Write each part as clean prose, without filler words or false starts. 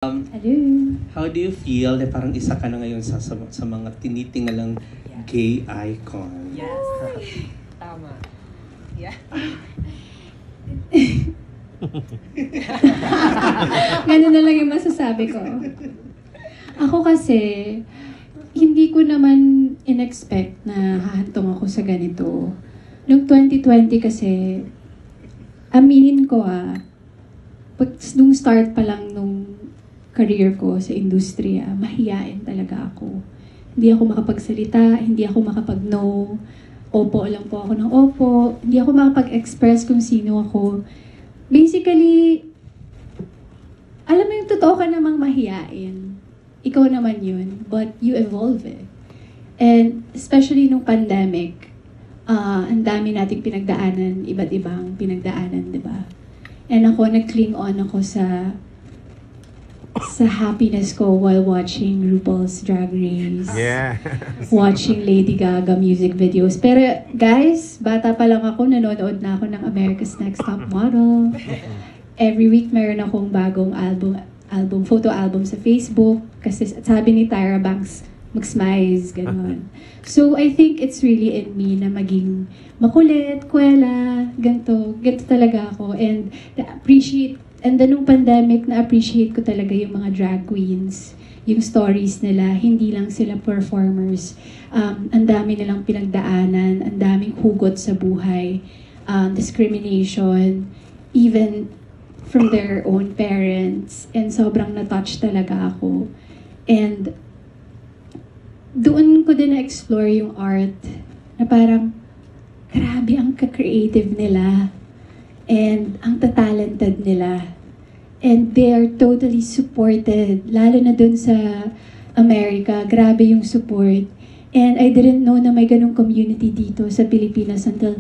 Hello. How do you feel na parang isa ka na ngayon sa mga tinitingalang gay icon? Yes. Tama. Yeah. Ganun na lang yung masasabi ko. Ako kasi, hindi ko naman in-expect na hahantong ako sa ganito. Noong 2020 kasi, aminin ko nung start pa lang nung career ko sa industriya, mahiyain talaga ako. Hindi ako makapagsalita, hindi ako makapag-no. Opo lang po ako ng opo. Hindi ako makapag-express kung sino ako. Basically, alam mo yung totoo ka namang mahiyain. Ikaw naman yun, but you evolve eh. And especially nung pandemic, ang dami nating pinagdaanan, iba't ibang pinagdaanan, di ba? And ako, nag-cling on ako sa happiness ko while watching RuPaul's Drag Race. Yeah. Watching Lady Gaga music videos. Pero guys, bata pa lang ako, nanonood na ako ng America's Next Top Model. Every week meron akong bagong photo album sa Facebook. Kasi sabi ni Tyra Banks, mag-smize, gano'n. So I think it's really in me na maging makulit, kwela, ganito talaga ako. And then nung pandemic, na-appreciate ko talaga yung mga drag queens, yung stories nila, hindi lang sila performers. Ang dami nilang pinagdaanan, ang daming hugot sa buhay, discrimination, even from their own parents. And sobrang na-touch talaga ako. And doon ko din na-explore yung art na parang, grabe ang ka-creative nila. And ang talented nila. And they are totally supported. Lalo na dun sa America, grabe yung support. And I didn't know na may ganung community dito sa Pilipinas until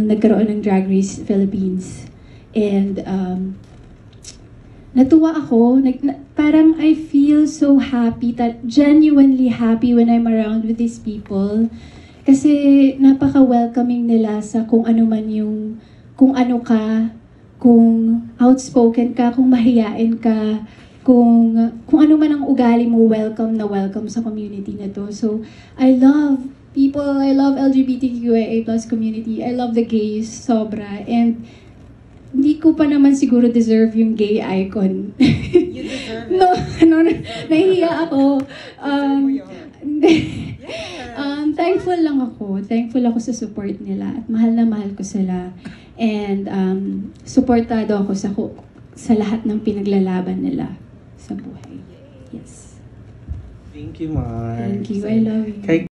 nagkaroon ng Drag Race Philippines. And natuwa ako. Parang I feel so happy, genuinely happy when I'm around with these people. Kasi napaka-welcoming nila sa kung ano ka, kung outspoken ka, kung mahiyain ka, kung ano man ang ugali mo, welcome na welcome sa community na to. So, I love people, I love LGBTQIA+ community, I love the gays, sobra. And hindi ko pa naman siguro deserve yung gay icon. You deserve it. Nahihiya ako. Thankful ako sa support nila at mahal na mahal ko sila. And supportado ako sa lahat ng pinaglalaban nila sa buhay. Yes. Thank you, Mars. Thank you. I love you.